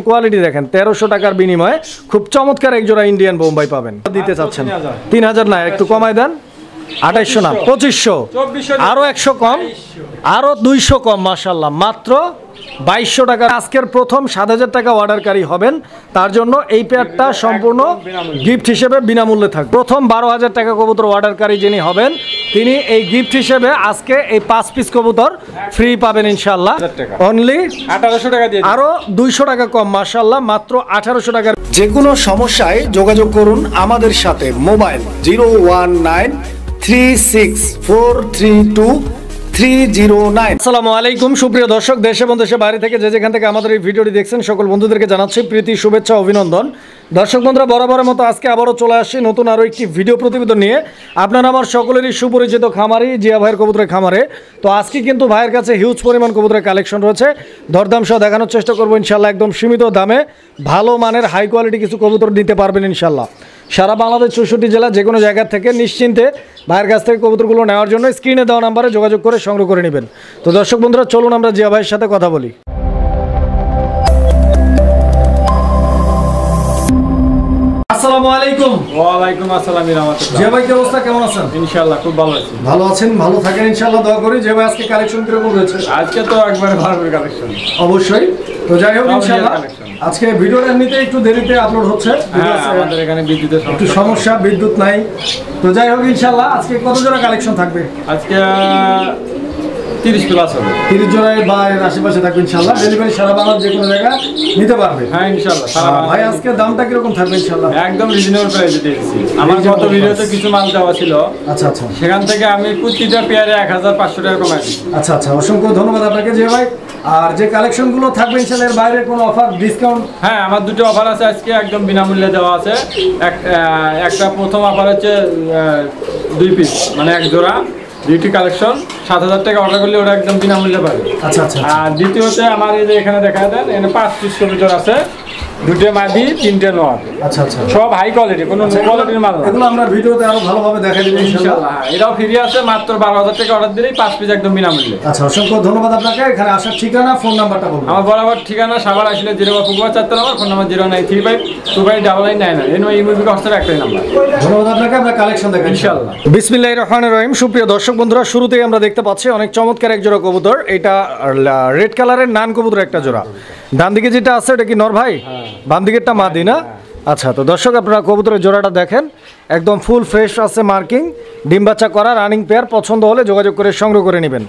Quality দেখেন 1300 টাকার বিনিময়ে খুব চমৎকার এক জোড়া ইন্ডিয়ান বোম্বাই পাবেন। দিতে চাচ্ছেন 3000 না, একটু কমায় দেন। 2800 না 2500, আরো 100 কম, আরো 200 কম। মাশাআল্লাহ, মাত্র 2200 টাকা। আজকের প্রথম 7000 টাকা অর্ডারকারী হবেন, তার জন্য এই পেয়ারটা সম্পূর্ণ গিফট হিসেবে বিনামূল্যে থাকবে। প্রথম 12000 টাকা কবুতর অর্ডারকারী যিনি হবেন, তিনি এই গিফট হিসেবে আজকে এই 5 পিস কবুতর ফ্রি পাবেন ইনশাআল্লাহ। অনলি 1800 টাকা দিয়ে, আরো 200 টাকা কম। মাশাআল্লাহ, মাত্র 1800 টাকা। যে কোনো সমস্যায় যোগাযোগ করুন আমাদের সাথে। মোবাইল 01936432 আসসালামু আলাইকুম সুপ্রিয় দর্শক, দেশ এবং দেশের বাইরে থেকে যে যেখান থেকে আমাদের এই ভিডিওটি দেখছেন সকল বন্ধুদেরকে জানাচ্ছি প্রীতি, শুভেচ্ছা, অভিনন্দন। দর্শক বন্ধুরা, বরাবরের মতো আজকে আবারও চলে আসছি নতুন আরও একটি ভিডিও প্রতিবেদন নিয়ে। আপনারা আমার সকলেরই সুপরিচিত খামারি জিয়া ভাইয়ের কবুতরের খামারে। তো আজকে কিন্তু ভাইয়ের কাছে হিউজ পরিমাণ কবুতরের কালেকশন রয়েছে, দরদাম সহ দেখানোর চেষ্টা করবো ইনশাল্লাহ। একদম সীমিত দামে ভালো মানের হাই কোয়ালিটি কিছু কবুতর নিতে পারবেন ইনশাল্লাহ। সারা বাংলাদেশ 64 জেলা যে কোনো জায়গা থেকে নিশ্চিন্তে ভাইয়ের কাছ থেকে কবুতরগুলো নেওয়ার জন্য স্ক্রিনে দেওয়া নাম্বারে যোগাযোগ করে সংগ্রহ করে নেবেন। তো দর্শক বন্ধুরা, চলুন আমরা জিয়া ভাইয়ের সাথে কথা বলি। আসসালামু আলাইকুম। ওয়ালাইকুম আসসালাম রাহমাতুল্লাহ। জিয়া ভাই, কি অবস্থা, কেমন আছেন? ইনশাআল্লাহ খুব ভালো আছি। ভালো আছেন, ভালো থাকেন ইনশাআল্লাহ, দোয়া করি। জিয়া ভাই, আজকে কালেকশন কিরকম রয়েছে? আজকে তো একবারে ভালো কালেকশন। অবশ্যই। তো যাই হোক ইনশাআল্লাহ, আজকে ভিডিওটা এমনিতে একটু দেরিতে আপলোড হচ্ছে, আমাদের এখানে বিদ্যুতের একটু সমস্যা, বিদ্যুৎ নাই। তো যাই হোক ইনশাআল্লাহ, আজকে কত জোড়া কালেকশন থাকবে? আজকে 30 প্লাস হবে। 30 জোড়ায় বা এর আশেপাশে থাকবে ইনশাআল্লাহ। ডেলিভারি সারা বাংলার যে কোনো জায়গা নিতে পারবে। হ্যাঁ ইনশাআল্লাহ। ভাই, আজকে দামটা কিরকম থাকবে ইনশাআল্লাহ? একদম রিজনেবল প্রাইসে দিয়েছি। আমার গত ভিডিওতে কিছু মাল দেওয়া ছিল, আচ্ছা আচ্ছা, সেখান থেকে আমি প্রতিটা পেয়ারে 1500 টাকা কমাই দিচ্ছি। আচ্ছা আচ্ছা, অসংখ্য ধন্যবাদ আপনাকে জিয়া ভাই। আর যে কালেকশনগুলো থাকবে ইনশাআল্লাহ, এর বাইরে কোনো অফার, ডিসকাউন্ট? হ্যাঁ, আমার দুটো অফার আছে আজকে, একদম বিনামূল্যে দেওয়া আছে। একটা প্রথম অফার হচ্ছে 2 পিস, মানে এক জোড়া বিউটি কালেকশন 7000 টাকা অর্ডার করলে ওটা একদম বিনামূল্যে পাবে। আচ্ছা আচ্ছা। আর দ্বিতীয়তে আমার এই যে এখানে দেখা দেন, এখানে 5 পিস কবুতর আছে, 2টে মাদি 3টে নর। আচ্ছা আচ্ছা, সব হাই কোয়ালিটি, কোনো লো কোয়ালিটির মাল না। এগুলো আমরা ভিডিওতে আরো ভালোভাবে দেখাই দেব ইনশাআল্লাহ। এটাও ফ্রি আছে, মাত্র 12000 টাকা অর্ডার দিলেই 5 পিস একদম বিনামূল্যে। আচ্ছা, অসংখ্য ধন্যবাদ আপনাকে। এখানে আসার ঠিকানা, ফোন নাম্বারটা বলুন। আমার বরাবর ঠিকানা সাভার আসলে 0 নম্বর, ফোন নাম্বার 09352299999 এই মুভিকে হস্তের একটাই নাম্বার। ধন্যবাদ আপনাকে। আমরা কালেকশন দেখাই ইনশাআল্লাহ। বিসমিল্লাহির রহমানির রহিম। সুপ্রিয় দর্শক বন্ধুরা, শুরুতেই আমরা দেখতে পাচ্ছি অনেক চমৎকার এক জোড়া কবুতর। এটা রেড কালারের নান কবুতর একটা জোড়া। ডান দিকে যেটা আছে এটা কি নর ভাই? বাম দিকেরটা মাদি না? আচ্ছা, তো দর্শক আপনারা কবুতরের জোড়াটা দেখেন, একদম ফুল ফ্রেশ আছে, মার্কিং, ডিম বাচ্চা করা, রানিং পেয়ার। পছন্দ হলে যোগাযোগ করে সংগ্রহ করে নেবেন।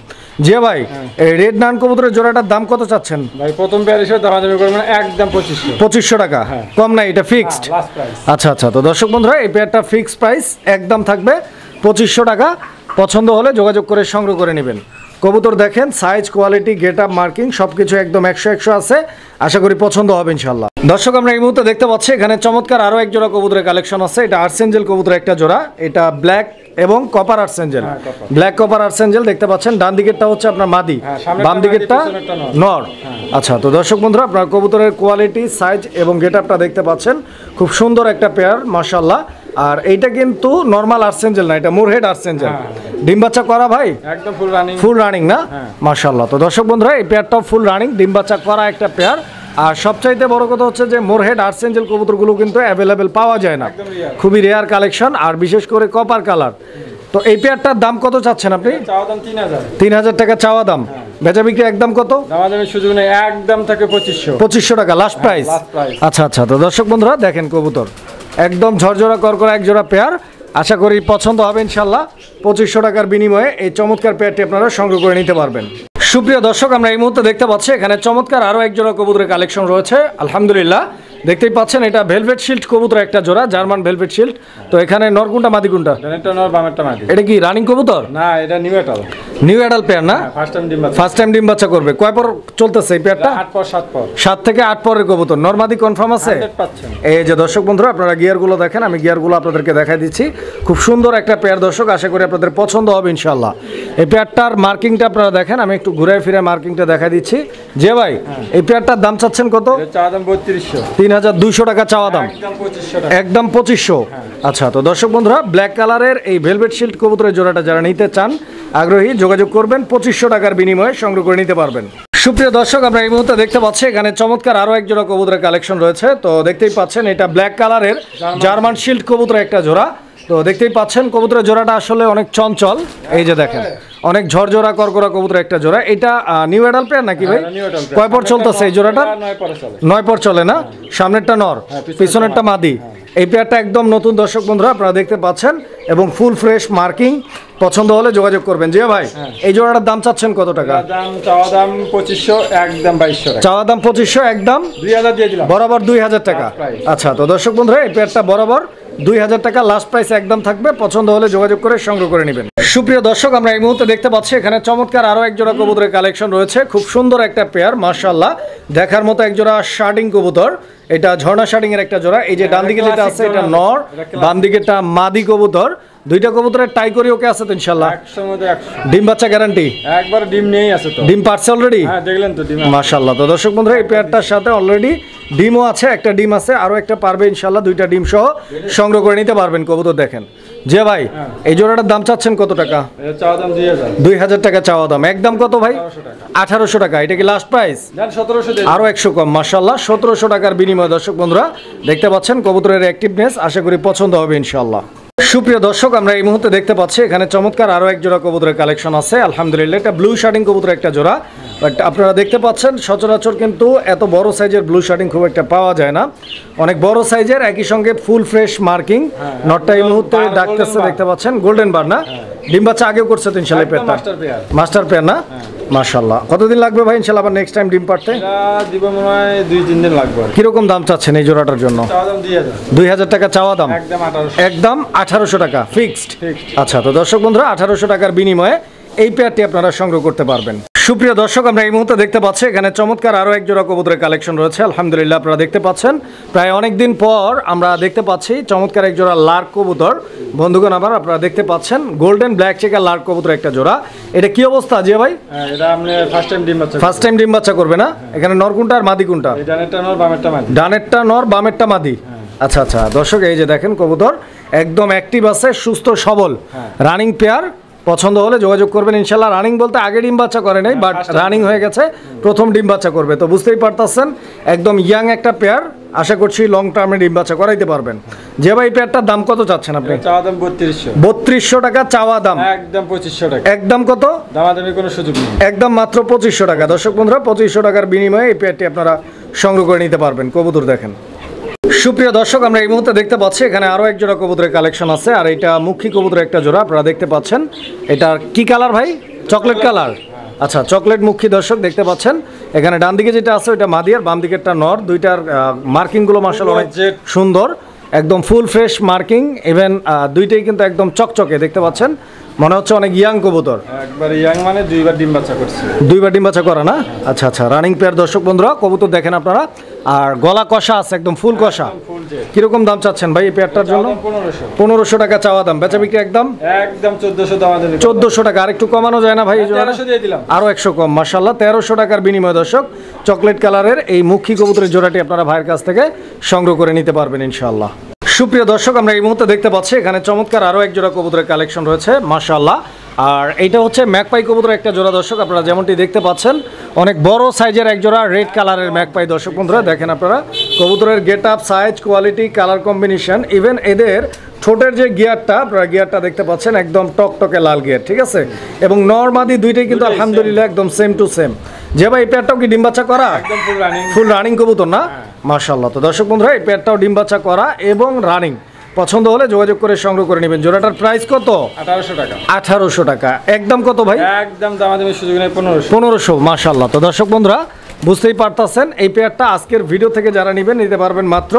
জিয়া ভাই, এই রেড নান কবুতরের জোড়াটার দাম কত চাচ্ছেন? ভাই প্রথম পেয়ার হিসেবে দামাদামি করবেন একদম 2500 টাকা, কম নাই, এটা ফিক্সড? আচ্ছা আচ্ছা, তো দর্শক বন্ধুরা, এই পেয়ারটা ফিক্সড প্রাইস একদম থাকবে 2500 টাকা। পছন্দ হলে যোগাযোগ করে সংগ্রহ করে নেবেন। কবুতর দেখেন, size, quality, get up, marking সবকিছু একদম 100 আছে। আশা করি পছন্দ হবে ইনশাল্লাহ। দর্শক, আমরা এই মুহূর্তে দেখতে পাচ্ছি এখানে চমৎকার আরো এক জোড়া কবুতরের কালেকশন আছে। এটা আর্সেঞ্জেল কবুতরের একটা জোড়া। এটা ব্ল্যাক এবং কপার আর্সেঞ্জেল, ব্ল্যাক কপার আর্সেঞ্জেল দেখতে পাচ্ছেন। ডান দিকেরটা হচ্ছে আপনার মাদি, বাম দিকেরটা নর। আচ্ছা, তো দর্শক বন্ধুরা, আপনার কবুতরের কোয়ালিটি, সাইজ এবং গেট আপটা দেখতে পাচ্ছেন। খুব সুন্দর একটা পেয়ার মাশাআল্লাহ। আর এইটা কিন্তু নরমাল আর্সেঞ্জেল না, এটা মুরহেড আর্সেঞ্জেল। ডিম বাচ্চা করা ভাই, একদম ফুল রানিং, ফুল রানিং না? মাশাআল্লাহ। তো দর্শক বন্ধুরা, এই পেয়ারটাও ফুল রানিং, ডিম বাচ্চা করা একটা পেয়ার। আর সবচাইতে বড় কথা হচ্ছে যে মোরহেড আর্সেঞ্জেল কবুতরগুলো কিন্তু অ্যাভেলেবেল পাওয়া যায় না, খুবই রেয়ার কালেকশন, আর বিশেষ করে কপার কালার। তো এই পেয়ারটার দাম কত চাচ্ছেন আপনি? চাওয়া দাম 3000। 3000 টাকা চাওয়া দাম। বেচা বিক্রি একদম কত? দামাদামির সুযোগ নেই, একদম থাকে 2500 টাকা লাস্ট প্রাইস। আচ্ছা আচ্ছা, তো দর্শক বন্ধুরা দেখেন কবুতর একদম ঝরঝরা করকরা এক জোড়া পেয়ার। আশা করি পছন্দ হবে ইনশাল্লাহ। 2500 টাকার বিনিময়ে এই চমৎকার পেয়ারটি আপনারা সংগ্রহ করে নিতে পারবেন। সুপ্রিয় দর্শক, আমরা এই মুহূর্তে দেখতে পাচ্ছি এখানে চমৎকার আরও এক জোড়া কবুতরের কালেকশন রয়েছে আলহামদুলিল্লাহ। দেখতেই পাচ্ছেন, এটা ভেলভেট শিল্ড কবুতর একটা জোড়া, জার্মান ভেলভেট শিল্ড। তো এখানে নর কোনটা, মাদি কোনটা? এটা কি রানিং কবুতর? না, এটা new adult. New adult pair না? ফার্স্ট টাইম ডিম বাচ্চা করবে। কয় পর চলতেছে এই পেয়ারটা? 7 থেকে 8 পরের কবুতর। নর মাদি কনফার্ম আছে? এই যে দর্শক বন্ধুরা, আপনারা গিয়ারগুলো দেখেন, আমি গিয়ারগুলো আপনাদেরকে দেখাই দিচ্ছি। খুব সুন্দর একটা পেয়ার দর্শক, আশা করি আপনাদের পছন্দ হবে ইনশাআল্লাহ। এই পেয়ারটার মার্কিংটা আপনারা দেখেন, আমি একটু ঘুরে ফিরে মার্কিংটা দেখাই দিচ্ছি। যে ভাই, এই পেয়ারটার দাম চাচ্ছেন কত? 3200 টাকা চাওয়া দাম, একদম 2500। আচ্ছা, তো দর্শক বন্ধুরা, ব্ল্যাক কালারের এই ভেলভেট শিল্ড কবুতরের জোড়াটা যারা নিতে চান, আগ্রহী, যোগাযোগ করবেন। 2500 টাকার বিনিময়ে সংগ্রহ করে নিতে পারবেন। সুপ্রিয় দর্শক, আমরা এই মুহূর্তে দেখতে পাচ্ছি এখানে চমৎকার আরো এক জোড়া কবুতরের কালেকশন রয়েছে। তো দেখতেই পাচ্ছেন এটা ব্ল্যাক কালারের জার্মান শিল্ড কবুতরের একটা জোড়া। তো দেখতেই পাচ্ছেন কবুতরের জোড়াটা আসলে অনেক চঞ্চল। এই যে দেখেন অনেক ঝরঝরা করকরা কবুতরের একটা জোড়া। এটা নিউ অ্যাডাল্ট পেয়ার নাকি ভাই? কয় পর চলতেছে এই জোড়াটা? 9 পর চলে না? সামনেরটা নর, পিছনেরটা মাদি। এই পেয়ারটা একদম নতুন দর্শক বন্ধুরা আপনারা দেখতে পাচ্ছেন এবং ফুল ফ্রেশ মার্কিং। পছন্দ হলে যোগাযোগ করবেন। জি ভাই, এই জোড়াটার দাম চাচ্ছেন কত টাকা? চাওয়া দাম 2500, একদম 2200 টাকা। চাওয়া দাম 2500, একদম 2000 দিয়ে দিলাম। বরাবর 2000 টাকা। আচ্ছা, তো দর্শক বন্ধুরা এই পেয়ারটা বরাবর 2000 টাকা লাস্ট প্রাইস একদম থাকবে। পছন্দ হলে যোগাযোগ করে সংগ্রহ করে নেবেন। সুপ্রিয় দর্শক, আমরা এই মুহূর্তে দেখতে পাচ্ছি এখানে চমৎকার আরো এক জোড়া কবুতরের কালেকশন রয়েছে। খুব সুন্দর একটা পেয়ার, মাশাআল্লাহ, দেখার মতো এক জোড়া শার্টিং কবুতর। এটা ঝর্ণা শার্টিং এর একটা জোড়া। এই যে ডান দিকে যেটা আছে এটা নর, বাম দিকেটা মাদি কবুতর। দুইটা কবুতরের টাই করে ওকে আছে তো ইনশাআল্লাহ? 100 মধ্যে 100। ডিম বাচ্চা গ্যারান্টি? একবার ডিম নেই আছে তো। ডিম পারছে অলরেডি? হ্যাঁ, দেখলেন তো ডিম। মাশাআল্লাহ। তো দর্শক বন্ধুরা এই পেয়ারটার সাথে অলরেডি ডিমও আছে, একটা ডিম আছে, আরো একটা পারবে ইনশাআল্লাহ। দুইটা ডিম সহ সংগ্রহ করে নিতে পারবেন কবুতর। দেখেন যে ভাই, এই জোড়াটার দাম চাচ্ছেন কত টাকা? এটা চাওয়া দাম 2000। 2000 টাকা চাওয়া দাম, একদম কত ভাই? 1800 টাকা। এটা কি লাস্ট প্রাইস? দেন 1700 দিয়ে। আরো 100 কম, মাশাআল্লাহ। 1700 টাকার বিনিময়ে দর্শক বন্ধুরা দেখতে পাচ্ছেন কবুতরের অ্যাক্টিভনেস, আশা করি পছন্দ হবে ইনশাআল্লাহ। সুপ্রিয় দর্শক, আমরা এই মুহূর্তে দেখতে পাচ্ছি এখানে চমৎকার আরো এক জোড়া কবুতরের কালেকশন আছে আলহামদুলিল্লাহ। এটা ব্লু শার্টিং কবুতরের একটা জোড়া। বাট আপনারা দেখতে পাচ্ছেন সচরাচর কিন্তু এত বড় সাইজের ব্লু শার্টিং খুব একটা পাওয়া যায় না। অনেক বড় সাইজের, একই সঙ্গে ফুল ফ্রেশ মার্কিং। নটটা এই মুহূর্তে ডাকতেছে, দেখতে পাচ্ছেন গোল্ডেন বার না? ডিম বাচ্চা আগেও করছে তো ইনশাআল্লাহ পেয়ারটা? মাস্টার পেয়ার না? মাশাআল্লাহ। কতদিন লাগবে ভাই ইনশাআল্লাহ আবার নেক্সট টাইম ডিম পাড়তে? এটা দিব মনে হয় 2-3 দিন লাগবে। কিরকম দাম চাচ্ছেন এই জোড়াটার জন্য? চাওয়া দাম 2000। 2000 টাকা চাওয়া দাম, একদম 1800। একদম 1800 টাকা ফিক্সড। আচ্ছা, তো দর্শক বন্ধুরা 1800 টাকার বিনিময়ে এই পেয়ারটি আপনারা সংগ্রহ করতে পারবেন। সুপ্রিয় দর্শক, আমরা এই মুহূর্তে দেখতে পাচ্ছি এখানে চমৎকার আরো এক জোড়া কবুতরের কালেকশন রয়েছে আলহামদুলিল্লাহ। আপনারা দেখতে পাচ্ছেন প্রায় অনেক দিন পর আমরা দেখতে পাচ্ছি চমৎকার এক জোড়া লার্ক কবুতর। বন্ধুগণ আবার আপনারা দেখতে পাচ্ছেন গোল্ডেন ব্ল্যাক চেকার লার্ক কবুতর একটা জোড়া। এটা কি অবস্থা জিয়া ভাই? এটা আপনি ফার্স্ট টাইম ডিম বাচ্চা। ফার্স্ট টাইম ডিম বাচ্চা করবে না? এখানে নর কোনটা আর মাদি কোনটা? ডানেরটা নর, বামেরটা মাদি। ডানেরটা নর, বামেরটা মাদি। আচ্ছা আচ্ছা দর্শক, এই যে দেখেন কবুতর একদম অ্যাক্টিভ আছে, সুস্থ সবল, রানিং পেয়ার। পছন্দ হলে যোগাযোগ করবেন ইনশাআল্লাহ। রানিং বলতে আগে ডিম বাচ্চা করে নাই, বাট রানিং হয়ে গেছে, প্রথম ডিম বাচ্চা করবে। তো বুঝতেই পারতেছেন একদম ইয়াং একটা পেয়ার। আশা করছি লং টার্মে ডিম বাচ্চা করাইতে পারবেন। যে ভাই পেয়ারটার দাম কত চাচ্ছেন আপনি? চাওয়া দাম 3200। 3200 টাকা চাওয়া দাম, একদম 2500 টাকা। একদম কত? দামাদামি কোনো সুযোগ নেই, একদম মাত্র 2500 টাকা। দর্শক বন্ধুরা 2500 টাকার বিনিময়ে এই পেয়ারটি আপনারা সংগ্রহ করে নিতে পারবেন। কবুতর দেখেন। সুপ্রিয় দর্শক, আমরা এই মুহূর্তে দেখতে পাচ্ছি এখানে আরো এক জোড়া কবুতরের কালেকশন আছে। আর এটা মুখী কবুতরের একটা জোড়া আপনারা দেখতে পাচ্ছেন। এটা কি কালার ভাই? Chocolate colour. আচ্ছা, চকলেট মুখী দর্শক দেখতে পাচ্ছেন। এখানে ডান দিকে যেটা আছে ওইটা মাদি আর বাম দিকেরটা নর। দুইটার মার্কিংগুলো মাশাআল্লাহ অনেক সুন্দর, একদম ফুল ফ্রেশ মার্কিং। ইভেন দুইটাই কিন্তু একদম চকচকে দেখতে পাচ্ছেন, মনে হচ্ছে অনেক ইয়াং কবুতর। একবার ইয়াং মানে দুইবার ডিম বাচ্চা করছে। দুইবার ডিম বাচ্চা করা না? আচ্ছা আচ্ছা, রানিং পেয়ার দর্শক বন্ধুরা। কবুতর দেখেন আপনারা, আর গলা কষা আছে, একদম ফুল কষা। কিরকম দাম চাচ্ছেন ভাই এই পেয়ারটার জন্য? 1500 টাকা চাওয়া দাম, বেচা বিক্রি একদম 1400 দাম। 1400 টাকা। আর একটু কমানো যায় না ভাই? 1300 দিয়ে দিলাম। আরো 100 কম, মাশাআল্লাহ। 1300 টাকার বিনিময়ে দর্শক চকলেট কালারের এই মুখী কবুতরের জোড়াটি আপনারা ভাইয়ের কাছ থেকে সংগ্রহ করে নিতে পারবেন ইনশাআল্লাহ। সুপ্রিয় দর্শক, আমরা এই মুহূর্তে দেখতে পাচ্ছি এখানে চমৎকার আরো এক জোড়া কবুতরের কালেকশন রয়েছে মাশাআল্লাহ। আর এইটা হচ্ছে ম্যাকপাই কবুতরের একটা জোড়া দর্শক। আপনারা যেমনটি দেখতে পাচ্ছেন অনেক বড় সাইজের এক জোড়া রেড কালারের ম্যাকপাই দর্শক বন্ধুরা। দেখেন আপনারা কবুতরের get up, size, quality, colour combination, even এদের ঠোঁটের যে গিয়ারটা, আপনারা গিয়ারটা দেখতে পাচ্ছেন একদম টকটকে লাল গিয়ার, ঠিক আছে? এবং নর মাদি দুইটাই কিন্তু আলহামদুলিল্লাহ একদম সেম টু সেম। যে ভাই এই পেয়ারটাও কি ডিম বাচ্চা করা? একদম ফুল রানিং। ফুল রানিং কবুতর না? মাশাআল্লাহ। তো দর্শক বন্ধুরা এই পেয়ারটাও ডিম বাচ্চা করা এবং রানিং। পছন্দ হলে যোগাযোগ করে সংগ্রহ করে নেবেন। জোড়াটার প্রাইস কত? 1800 টাকা। 1800 টাকা, একদম কত ভাই? একদম দামাদামি সুযোগ নেই, 1500। 1500, মাশাআল্লাহ। তো দর্শক বন্ধুরা বুঝতেই পারতেছেন এই পেয়ারটা আজকের ভিডিও থেকে যারা নেবেন নিতে পারবেন মাত্র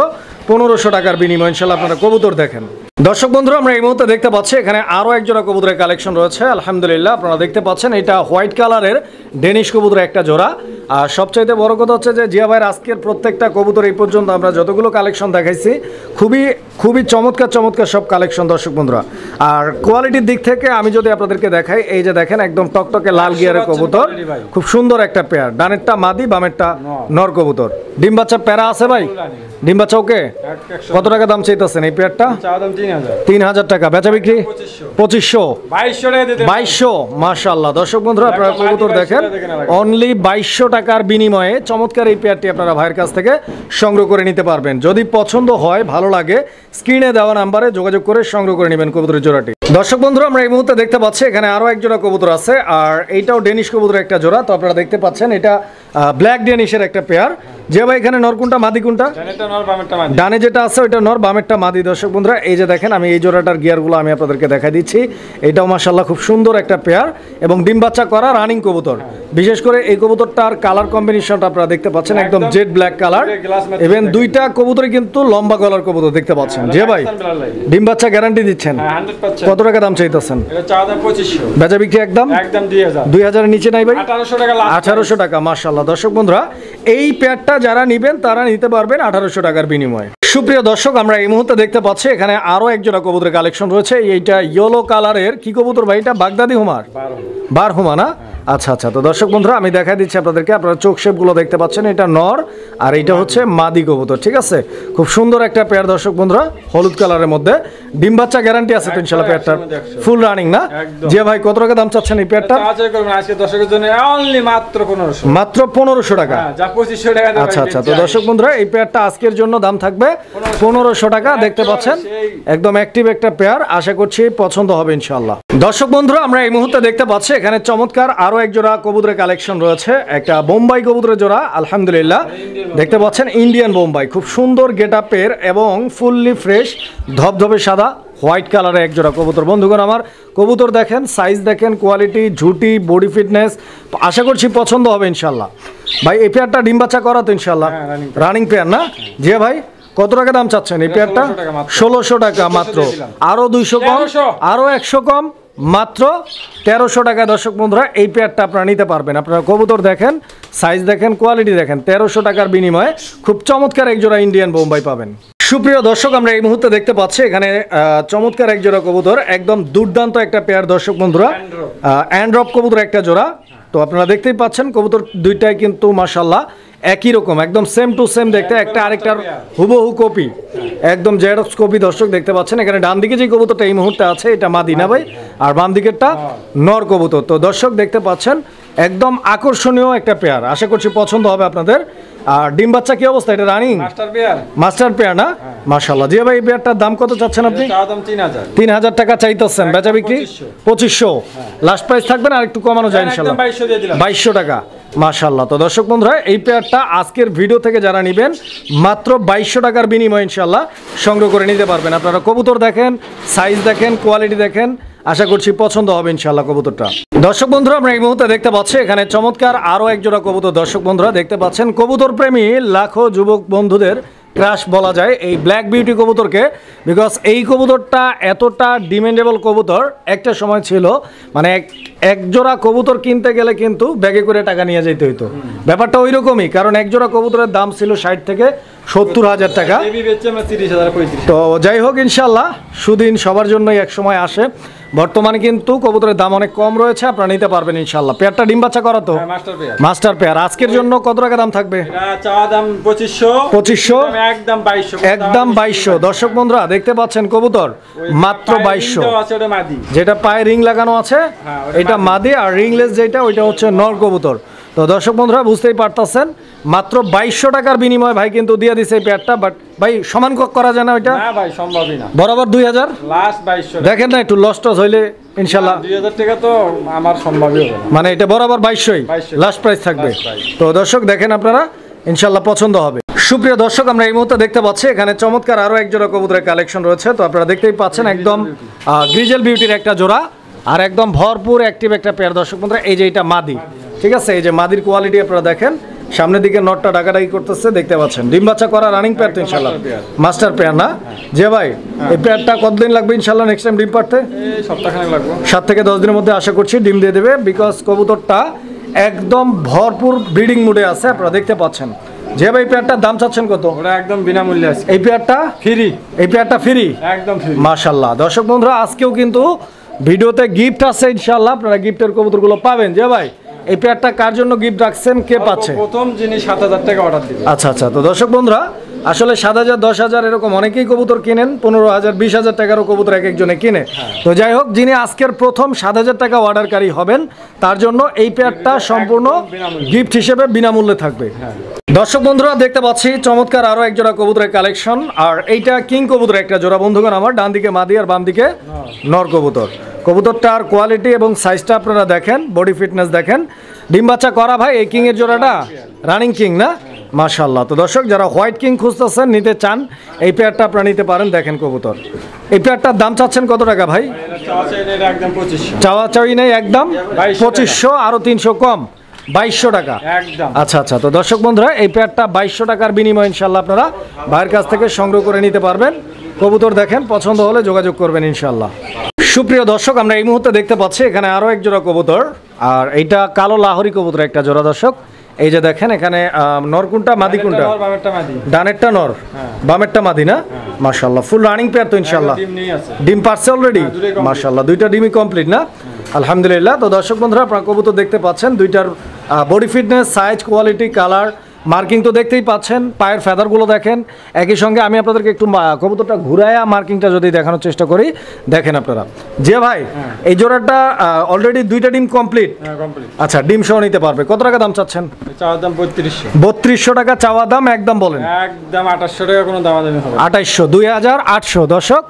1500 টাকার বিনিময়ে ইনশাআল্লাহ। আপনারা কবুতর দেখেন। দর্শক বন্ধুরা, আমরা এই মুহূর্তে দেখতে পাচ্ছি এখানে আরো এক জোড়া কবুতরের কালেকশন রয়েছে আলহামদুলিল্লাহ। আপনারা দেখতে পাচ্ছেন এটা হোয়াইট কালারের ডেনিশ কবুতরের একটা জোড়া। আর সবচাইতে বড় কথা হচ্ছে যে জিয়া ভাইয়ের আজকের প্রত্যেকটা কবুতর এই পর্যন্ত আমরা যতগুলো কালেকশন দেখাইছি খুবই খুবই চমৎকার চমৎকার সব কালেকশন দর্শক বন্ধুরা। আর কোয়ালিটির দিক থেকে আমি যদি আপনাদেরকে দেখাই, এই যে দেখেন একদম টকটকে লাল গিয়ারের কবুতর, খুব সুন্দর একটা পেয়ার। ডানেরটা মাদি, বামেরটা নর কবুতর। ডিম বাচ্চা প্যারা আছে ভাই? ডিম বাচ্চা ওকে। কত টাকা দাম চাইতেছেন এই পেয়ারটা? 3000। 3000 টাকা, বেচা বিক্রি 2500 2200 টাকা দিতে 2200 মাশাআল্লাহ। দর্শক বন্ধুরা আপনারা কবুতর দেখেন অনলি 2200 টাকার বিনিময়ে চমৎকার এই পেয়ারটি আপনারা ভাইয়ের কাছ থেকে সংগ্রহ করে নিতে পারবেন। যদি পছন্দ হয় ভালো লাগে স্ক্রিনে দেওয়া নাম্বারে যোগাযোগ করে সংগ্রহ করে নেবেন কবুতরের জোড়াটি। দর্শক বন্ধুরা আমরা এই মুহূর্তে দেখতে পাচ্ছি এখানে আরো এক জোড়া কবুতর আছে, আর এইটাও ডেনিশ কবুতরের একটা জোড়া। তো আপনারা দেখতে পাচ্ছেন এটা ব্ল্যাক ডেনিশের একটা পেয়ার। যে ভাই এখানে নর কোনটা মাদি কোনটা? ডানে যেটা আছে ওইটা নর, বামেরটা মাদি। দর্শক বন্ধুরা এই যে দেখেন আমি এই জোড়াটার গিয়ারগুলো আমি আপনাদেরকে দেখাই দিচ্ছি। এটাও মাশাআল্লাহ খুব সুন্দর একটা পেয়ার এবং ডিম বাচ্চা করা রানিং কবুতর। বিশেষ করে এই কবুতরটার কালার কম্বিনেশনটা আপনারা দেখতে পাচ্ছেন একদম জেড ব্ল্যাক কালার। এবং দুইটা কবুতরই কিন্তু লম্বা গলার কবুতর দেখতে পাচ্ছেন। যে ভাই ডিম বাচ্চা গ্যারান্টি দিচ্ছেন, কত টাকা দাম চাইতেছেন? বেচা বিক্রি একদম 2000 নিচে নাই ভাই? 1800 টাকা মাশাআল্লাহ। দর্শক বন্ধুরা এই পেয়ারটা যারা নিবেন তারা নিতে পারবেন 1800 টাকার বিনিময়ে। সুপ্রিয় দর্শক আমরা এই মুহূর্তে দেখতে পাচ্ছি এখানে আরো একজোড়া কবুতরের কালেকশন রয়েছে। এইটা ইয়েলো কালারের কি কবুতর ভাই? এটা বাগদাদি হুমার, বার হুমা না? আচ্ছা আচ্ছা। তো দর্শক বন্ধুরা আমি দেখাই দিচ্ছি আপনাদেরকে, আপনারা চোখ শেপগুলো দেখতে পাচ্ছেন। এটা নর আর এইটা হচ্ছে মাদি কবুতর, ঠিক আছে? খুব সুন্দর একটা পেয়ার দর্শক বন্ধুরা, হলুদ কালারের মধ্যে। ডিম বাচ্চা গ্যারান্টি আছে তো ইনশাআল্লাহ পেয়ারটার? ফুল রানিং না? যে ভাই কত টাকা দাম চাচ্ছেন এই পেয়ারটা? আজকে দর্শকের জন্য অনলি মাত্র 1500, মাত্র 1500 টাকা। যা 2500 টাকা। আচ্ছা আচ্ছা। তো দর্শক বন্ধুরা এই পেয়ারটা আজকের জন্য দাম থাকবে 1500 টাকা। দেখতে পাচ্ছেন একদম অ্যাক্টিভ একটা পেয়ার, আশা করছি পছন্দ হবে ইনশাআল্লাহ। দর্শক বন্ধুরা আমরা এই মুহূর্তে দেখতে পাচ্ছি এখানে চমৎকার আরো এক জোড়া কবুতরের কালেকশন রয়েছে। একটা বোম্বাই কবুতরের জোড়া আলহামদুলিল্লাহ দেখতে পাচ্ছেন, ইন্ডিয়ান বোম্বাই, খুব সুন্দর গেটআপের এবং ফুললি ফ্রেশ ধবধবে সাদা হোয়াইট কালারের এক জোড়া কবুতর। বন্ধুগণ আমার কবুতর দেখেন, সাইজ দেখেন, কোয়ালিটি, ঝুটি, বডি ফিটনেস, আশা করছি পছন্দ হবে ইনশাল্লাহ। ভাই এই পেয়ারটা ডিম বাচ্চা করা তো ইনশাল্লাহ? রানিং পেয়ার না? যে ভাই কত টাকা দাম চাচ্ছেন এই পেয়ারটা? 1600 টাকা মাত্র। আরো 200 কম, আরো 100 কম, মাত্র 1300 টাকা। দর্শক বন্ধুরা এই পেয়ারটা আপনারা নিতে পারবেন। আপনারা কবুতর দেখেন, সাইজ দেখেন, কোয়ালিটি দেখেন, 1300 টাকার বিনিময়ে খুব চমৎকার এক জোড়া ইন্ডিয়ান বোম্বাই পাবেন। সুপ্রিয় দর্শক আমরা এই মুহূর্তে দেখতে পাচ্ছি এখানে চমৎকার এক জোড়া কবুতর, একদম দুর্দান্ত একটা পেয়ার দর্শক বন্ধুরা, অ্যান্ড্রপ কবুতর একটা জোড়া। তো আপনারা দেখতেই পাচ্ছেন কবুতর দুইটাই কিন্তু মাশাআল্লাহ একই রকম, একদম সেম টু সেম দেখতে, একটা আরেকটার হুবহু কপি, একদম জেরক্স কপি। দর্শক দেখতে পাচ্ছেন এখানে ডান দিকে যে কবুতরটা এই মুহূর্তে আছে এটা মাদি না ভাই, আর বাম দিকেরটা নর কবুতর। তো দর্শক দেখতে পাচ্ছেন একদম আকর্ষণীয় একটা পেয়ার, আশা করছি পছন্দ হবে আপনাদের। আর ডিম বাচ্চা কি অবস্থা? এটা রানিং মাস্টার পেয়ার না? মাশাআল্লাহ। জি ভাই এই পেয়ারটার দাম কত চাচ্ছেন আপনি? 3000 টাকা চাইতেছেন, বেচা বিক্রি 2500, লাস্ট প্রাইস থাকবে না আর একটু কমানো যায় ইনশাআল্লাহ? 2200 টাকা মাশাআল্লাহ। তো দর্শক বন্ধুরা এই পেয়ারটা আজকের ভিডিও থেকে যারা নেবেন মাত্র 2200 টাকার বিনিময়ে ইনশাআল্লাহ সংগ্রহ করে নিতে পারবেন। আপনারা কবুতর দেখেন, সাইজ দেখেন, কোয়ালিটি দেখেন, আশা করছি পছন্দ হবে ইনশাআল্লাহ কবুতরটা। দর্শক বন্ধুরা আমরা এই মুহূর্তে দেখতে পাচ্ছি এখানে চমৎকার আরো এক জোড়া কবুতর। দর্শক বন্ধুরা দেখতে পাচ্ছেন কবুতর প্রেমী লাখো যুবক বন্ধুদের ক্রাশ বলা যায় এই ব্ল্যাক বিউটি কবুতরকে, বিকজ এই কবুতরটা এতটা ডিমান্ডেবল কবুতর একটা সময় ছিল, মানে এক জোড়া কবুতর কিনতে গেলে কিন্তু ব্যাগে করে টাকা নিয়ে যেতে হইতো। ব্যাপারটা ওই রকমই, কারণ এক জোড়া কবুতরের দাম ছিল 60 থেকে 70,000 টাকা। তো যাই হোক ইনশাল্লাহ সুদিন সবার জন্যই এক সময় আসে। বর্তমানে কিন্তু কবুতরের দাম অনেক কম রয়েছে, আপনারা নিতে পারবেন ইনশাল্লাহ। পেয়ারটা ডিম বাচ্চা করা তো মাস্টার পেয়ার। আজকের জন্য কত টাকা দাম থাকবে? 2500, একদম 2200। দর্শক বন্ধুরা দেখতে পাচ্ছেন কবুতর মাত্র 2200। যেটা পায়ে রিং লাগানো আছে এটা মাদি, আর রিংলেস যেটা ওইটা হচ্ছে নর কবুতর। তো দর্শক বন্ধুরা বুঝতেই পারতেছেন মাত্র 2200 টাকার বিনিময়ে ভাই কিন্তু দিয়ে দিছে এই পেয়ারটা। বাট ভাই সমান করা যায় না ওইটা? না ভাই সম্ভবই না। বরাবর 2000 লাস্ট 2200 দেখেন না, একটু লস টস হইলে ইনশাআল্লাহ 2000 টাকা তো আমার সম্ভবই হবে না, মানে এটা বরাবর 2200ই লাস্ট প্রাইস থাকবে। তো দর্শক দেখেন আপনারা ইনশাআল্লাহ পছন্দ হবে। সুপ্রিয় দর্শক আমরা এই মুহূর্তে দেখতে পাচ্ছি এখানে চমৎকার আরো এক জোড়া কবুতরের কালেকশন রয়েছে। তো আপনারা দেখতেই পাচ্ছেন একদম গ্রিজেল বিউটির একটা জোড়া আর একদম ভরপুর অ্যাক্টিভ একটা পেয়ার। দর্শক বন্ধুরা এই যে এটা মাদি, ঠিক আছে? এই যে মাদির কোয়ালিটি আপনারা দেখেন, সামনের দিকে নটটা ডাকাডাকি করতেছে দেখতে পাচ্ছেন। ডিম বাচ্চা করা রানিং পেয়ার তো ইনশাআল্লাহ, মাস্টার পেয়ার না? যে ভাই এই পেয়ারটা কতদিন লাগবে ইনশাআল্লাহ নেক্সট টাইম ডিম পাড়তে? সপ্তাহখানেক লাগবে, 7 থেকে 10 দিনের মধ্যে আশা করছি ডিম দিয়ে দেবে, বিকজ কবুতরটা একদম ভরপুর ব্রিডিং মুডে আছে আপনারা দেখতে পাচ্ছেন। যে ভাই পেয়ারটার দাম চাচ্ছেন কত? ওটা একদম বিনামূল্যে আছে। এই পেয়ারটা ফ্রি, এই পেয়ারটা ফ্রি একদম ফ্রি মাশাআল্লাহ। দর্শক বন্ধুরা আজকেও কিন্তু ভিডিওতে গিফট আছে ইনশাআল্লাহ, আপনারা গিফটের কবুতরগুলো পাবেন। যে ভাই এই পেয়ারটা কার জন্য গিফট রাখছেন, কে পাচ্ছে? প্রথম যিনি 7000 টাকা অর্ডার দিবেন। আচ্ছা আচ্ছা। তো দর্শক বন্ধুরা আসলে 7,000 10,000 এরকম অনেকেই কবুতর কিনেন, 15,000 20,000 টাকারও কবুতর এক একজনে কিনে। তো যাই হোক, যিনি আজকের প্রথম 7,000 টাকা অর্ডারকারী হবেন তার জন্য এই পেয়ারটা সম্পূর্ণ গিফট হিসেবে বিনামূল্যে থাকবে। দর্শক বন্ধুরা দেখতে পাচ্ছি চমৎকার আরো এক জোড়া কবুতরের কালেকশন, আর এইটা কিং কবুতর একটা জোড়া বন্ধুগণ আমার, ডান দিকে মাদি আর বাম দিকে নর কবুতর। কবুতরটার কোয়ালিটি এবং সাইজটা আপনারা দেখেন, বডি ফিটনেস দেখেন, ডিম বাচ্চা করা ভাই এই কিং এর জোড়াটা রানিং কিং না, মাশাআল্লাহ। তো দর্শক যারা হোয়াইট কিং খুঁজতেছেন, নিতে চান, এই পেয়ারটা আপনারা নিতে পারেন। দেখেন কবুতর, এই পেয়ারটার দাম চাচ্ছেন কত টাকা ভাই? চাওয়া চাওয়ি নেই, একদম 2500, আরো 300 কম, 2200 টাকা। আচ্ছা আচ্ছা, তো দর্শক বন্ধুরা এই পেয়ারটা 2200 টাকার বিনিময়ে ইনশাল্লাহ আপনারা ভাইয়ের কাছ থেকে সংগ্রহ করে নিতে পারবেন। কবুতর দেখেন, পছন্দ হলে যোগাযোগ করবেন ইনশাল্লাহ। সুপ্রিয় দর্শক, আমরা এই মুহূর্তে দেখতে পাচ্ছি এখানে আরো এক জোড়া কবুতর, আর এইটা কালো লাহোরি কবুতর একটা জোড়া। দর্শক এই যে দেখেন এখানে নর কোনটা মাদি কোনটা? ডানেরটা নর, বামেরটা মাদি না? মাশাআল্লাহ, ফুল রানিং পেয়ার তো ইনশাআল্লাহ। ডিম পারছে অলরেডি, মাশাআল্লাহ, দুইটা ডিমই কমপ্লিট না? আলহামদুলিল্লাহ। তো দর্শক বন্ধুরা আপনারা কবুতর দেখতে পাচ্ছেন, দুইটার body fitness, size, quality, colour, marking তো দেখতেই পাচ্ছেন, পায়ের ফেদারগুলো দেখেন। একই সঙ্গে আমি আপনাদেরকে একটু কবুতরটা ঘুরায়া মার্কিংটা যদি দেখানোর চেষ্টা করি, দেখেন আপনারা যে ভাই এই জোড়াটা অলরেডি দুইটা ডিম কমপ্লিট। আচ্ছা, ডিম সহ নিতে পারবে। কত টাকা দাম চাচ্ছেন? চাওয়া দাম 3200। 3200 টাকা চাওয়া দাম, একদম বলেন একদম 2800 টাকা, কোনো দামাদামি হবে 2800, 2800। দর্শক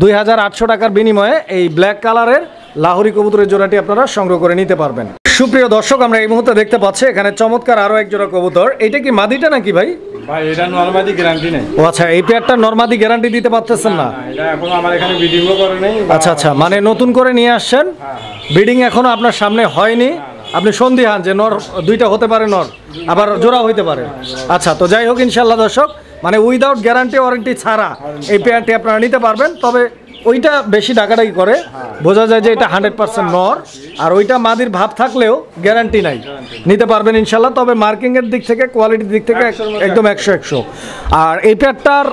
2800 টাকার বিনিময়ে এই ব্ল্যাক কালারের লাহোরি কবুতরের জোড়াটি আপনারা সংগ্রহ করে নিতে পারবেন। সুপ্রিয় দর্শক, আমরা এই মুহূর্তে দেখতে পাচ্ছি এখানে চমৎকার আরো এক জোড়া কবুতর। এটা কি মাদিটা নাকি ভাই? ভাই এটা নরমাদি গ্যারান্টি নেই। ও আচ্ছা, এই পেয়ারটা নরমাদি গ্যারান্টি দিতে পারতেছেন না? এটা এখনো আমার এখানে ব্রিডিং করে নেই। আচ্ছা আচ্ছা, মানে নতুন করে নিয়ে আসছেন, ব্রিডিং এখনো আপনার সামনে হয়নি, আপনি সন্দিহান যে নর দুইটা হতে পারে, নর আবার জোড়া হইতে পারে। আচ্ছা, তো যাই হোক ইনশাল্লাহ দর্শক, মানে উইদাউট গ্যারান্টি ওয়ারেন্টি ছাড়া এই পেয়ারটি আপনারা নিতে পারবেন। তবে ওইটা বেশি ডাকাডাকি করে, বোঝা যায় যে এটা 100% নর, আর ওইটা মাদির ভাব থাকলেও গ্যারান্টি নাই, নিতে পারবেন ইনশাল্লাহ। তবে মার্কিংয়ের দিক থেকে, কোয়ালিটির দিক থেকে একদম 100। আর এই পেয়ারটার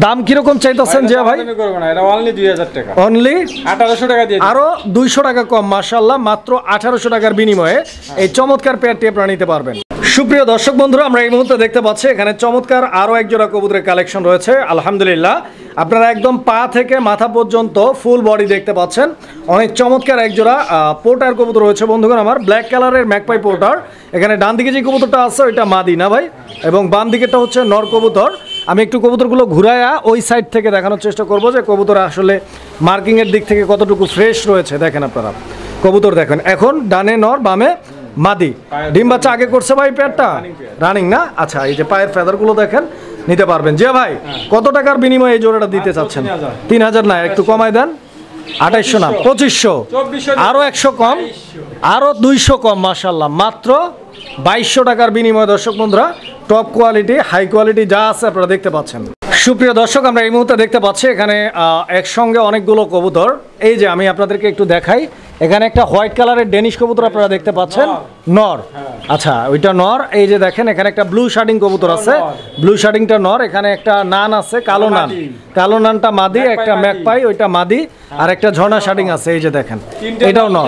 দাম কিরকম চাইতেছেন যে ভাই? অনলি 2000 টাকা, অনলি 1800 টাকা দিয়ে, আরো 200 টাকা কম, মাশাআল্লাহ, মাত্র 1800 টাকার বিনিময়ে এই চমৎকার পেয়ারটি আপনারা নিতে পারবেন। সুপ্রিয় দর্শক বন্ধুরা, আমরা এই মুহূর্তে দেখতে পাচ্ছি এখানে চমৎকার আরো এক জোড়া কবুতরের কালেকশন রয়েছে। আলহামদুলিল্লাহ, আপনারা একদম পা থেকে মাথা পর্যন্ত ফুল বডি দেখতে পাচ্ছেন। অনেক চমৎকার এক জোড়া পোর্টার কবুতর রয়েছে বন্ধুগণ আমার, ব্ল্যাক কালারের ম্যাকপাই পোর্টার। এখানে ডান দিকে যে কবুতরটা আছে ওইটা মাদি না ভাই, এবং বাম দিকেটা হচ্ছে নর কবুতর। আমি একটু কবুতরগুলো ঘুরাইয়া ওই সাইড থেকে দেখানোর চেষ্টা করব যে কবুতর আসলে মার্কিংয়ের দিক থেকে কতটুকু ফ্রেশ রয়েছে। দেখেন আপনারা কবুতর দেখেন, এখন ডানে নর, বামে মাদি। ডিম বাচ্চা আগে করছে ভাই পেয়ারটা? রানিং না? আচ্ছা, এই যে পায়ের ফেদারগুলো দেখেন, নিতে পারবেন। যে ভাই কত টাকার বিনিময়ে এই জোড়াটা দিতে চাচ্ছেন? 3000 না, একটু কমাই দেন। 2800 না, 2500, আরো 100 কম, আরো 200 কম, মাশাআল্লাহ, মাত্র 2200 টাকার বিনিময়ে দর্শক বন্ধুরা টপ কোয়ালিটি, হাই কোয়ালিটি যা আছে আপনারা দেখতে পাচ্ছেন। সুপ্রিয় দর্শক, আমরা এই মুহূর্তে দেখতে পাচ্ছি এখানে একসঙ্গে অনেকগুলো কবুতর। এই যে আমি আপনাদেরকে একটু দেখাই, এখানে একটা হোয়াইট কালারের ডেনিশ কবুতর আপনারা দেখতে পাচ্ছেন, নর। আচ্ছা, ওইটা নর। এই যে দেখেন এখানে একটা ব্লু শার্টিং কবুতর আছে, ব্লু শার্টিংটা নর। এখানে একটা নান আছে, কালো নান, কালো নানটা মাদি, একটা ম্যাকপাই ওইটা মাদি, আর একটা ঝর্ণা শার্টিং আছে। এই যে দেখেন এটাও নর।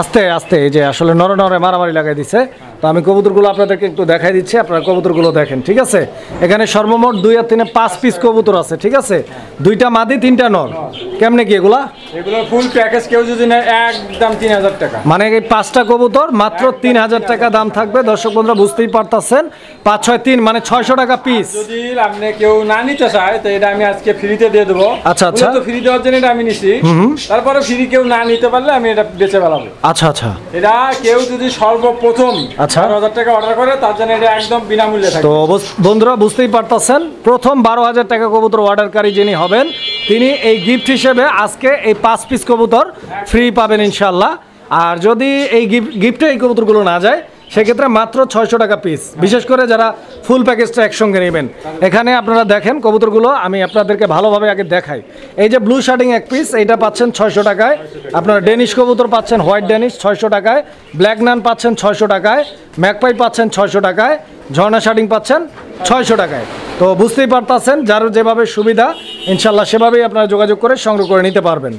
আস্তে আস্তে এই যে আসলে নরে নরে মারামারি লাগাই দিছে। তো আমি কবুতরগুলো আপনাদেরকে একটু দেখাই দিচ্ছি, আপনারা কবুতরগুলো দেখেন, ঠিক আছে? এখানে সর্বমোট 2 আর 3 5 পিস কবুতর আছে, ঠিক আছে? 2টা মাদি, 3টা নর। কেমনে কি এগুলা? এগুলো ফুল প্যাকেজ কেউ যদি নেয় একদম 3000 টাকা, মানে এই 5টা কবুতর মাত্র 3000 টাকা দাম থাকবে। দর্শক বন্ধুরা বুঝতেই পারতেছেন, 5 6 3 মানে 600 টাকা পিস। যদি আপনি কেউ না নিতে চায় তো এটা আমি আজকে ফ্রিতে দিয়ে দেবো। আচ্ছা আচ্ছা, তো ফ্রি দেওয়ার জন্য এটা আমি নিছি, তারপরে ফ্রি কেউ না নিতে পারলে আমি এটা বেচে ফেলাবো। আচ্ছা আচ্ছা, এটা কেউ যদি সর্বপ্রথম 12,000 টাকা অর্ডার করে তার জন্য এটা একদম বিনামূল্যে থাকবে। তো বন্ধুরা বুঝতেই পারতেছেন, প্রথম 12,000 টাকা কবুতর অর্ডারকারী যিনি হবেন তিনি এই গিফট হিসেবে আজকে এই 5 পিস কবুতর ফ্রি পাবেন ইনশাল্লাহ। আর যদি এই গিফটে এই কবুতরগুলো না যায় সেক্ষেত্রে মাত্র 600 টাকা পিস, বিশেষ করে যারা ফুল প্যাকেজটা একসঙ্গে নেবেন। এখানে আপনারা দেখেন কবুতরগুলো আমি আপনাদেরকে ভালোভাবে আগে দেখাই। এই যে ব্লু শার্টিং এক পিস, এইটা পাচ্ছেন 600 টাকায়। আপনারা ডেনিশ কবুতর পাচ্ছেন, হোয়াইট ডেনিশ 600 টাকায়, ব্ল্যাক নান পাচ্ছেন 600 টাকায়, ম্যাকপাই পাচ্ছেন 600 টাকায়, ঝর্ণা শার্টিং পাচ্ছেন 600 টাকায়। তো বুঝতেই পারতেছেন, যার যেভাবে সুবিধা ইনশাল্লাহ সেভাবেই আপনারা যোগাযোগ করে সংগ্রহ করে নিতে পারবেন।